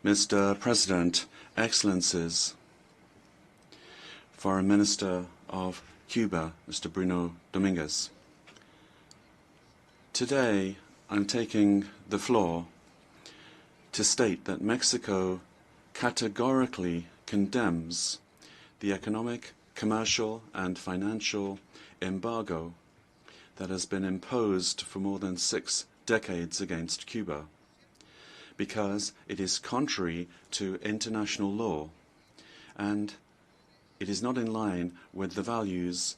Mr. President, Excellencies, Foreign Minister of Cuba, Mr. Bruno Dominguez. Today, I'm taking the floor to state that Mexico categorically condemns the economic, commercial, and financial embargo that has been imposed for more than 6 decades against Cuba, because it is contrary to international law and it is not in line with the values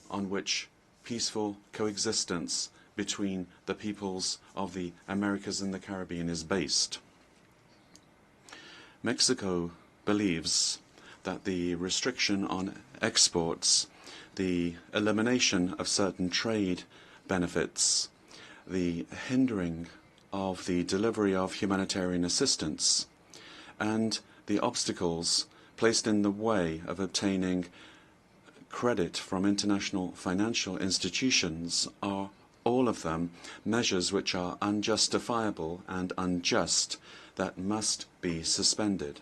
on which peaceful coexistence between the peoples of the Americas and the Caribbean is based. Mexico believes that the restriction on exports, the elimination of certain trade benefits, the hindering of the delivery of humanitarian assistance, and the obstacles placed in the way of obtaining credit from international financial institutions are all of them measures which are unjustifiable and unjust that must be suspended.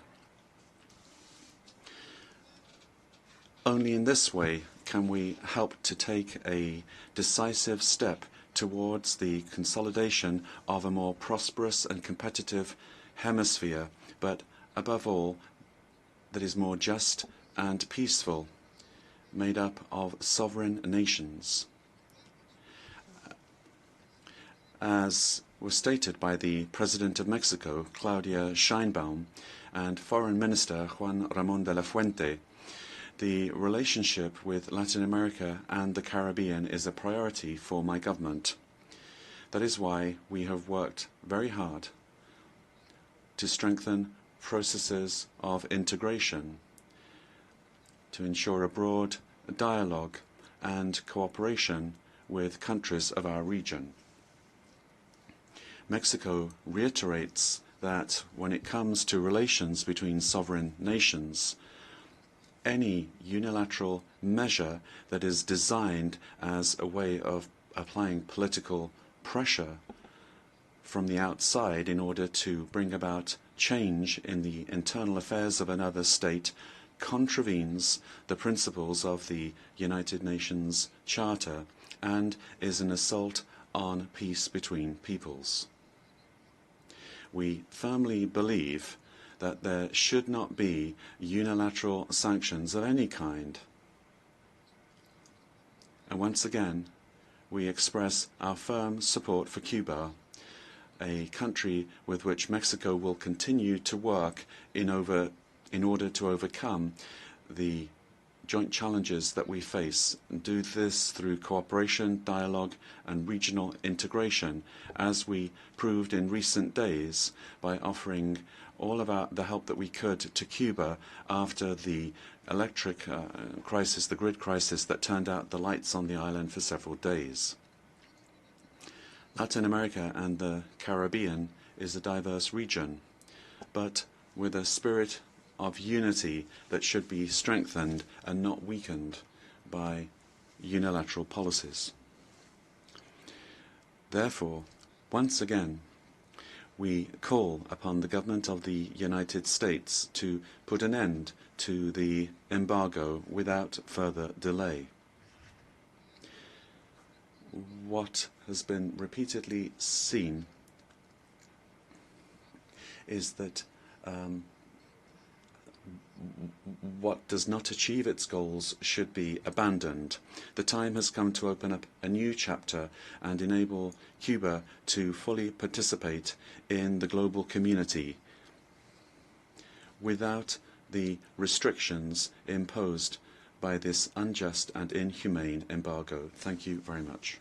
Only in this way can we help to take a decisive step towards the consolidation of a more prosperous and competitive hemisphere, but above all, that is more just and peaceful, made up of sovereign nations. As was stated by the President of Mexico, Claudia Sheinbaum, and Foreign Minister Juan Ramón de la Fuente, the relationship with Latin America and the Caribbean is a priority for my government. That is why we have worked very hard to strengthen processes of integration, to ensure a broad dialogue and cooperation with countries of our region. Mexico reiterates that when it comes to relations between sovereign nations, any unilateral measure that is designed as a way of applying political pressure from the outside in order to bring about change in the internal affairs of another state contravenes the principles of the United Nations Charter and is an assault on peace between peoples. We firmly believe that there should not be unilateral sanctions of any kind. And once again, we express our firm support for Cuba, a country with which Mexico will continue to work in order to overcome the joint challenges that we face, and do this through cooperation, dialogue, and regional integration, as we proved in recent days by offering all of the help that we could to Cuba after the electric crisis, the grid crisis that turned out the lights on the island for several days. Latin America and the Caribbean is a diverse region, but with a spirit of unity that should be strengthened and not weakened by unilateral policies. Therefore, once again, we call upon the government of the United States to put an end to the embargo without further delay. What has been repeatedly seen is that what does not achieve its goals should be abandoned. The time has come to open up a new chapter and enable Cuba to fully participate in the global community without the restrictions imposed by this unjust and inhumane embargo. Thank you very much.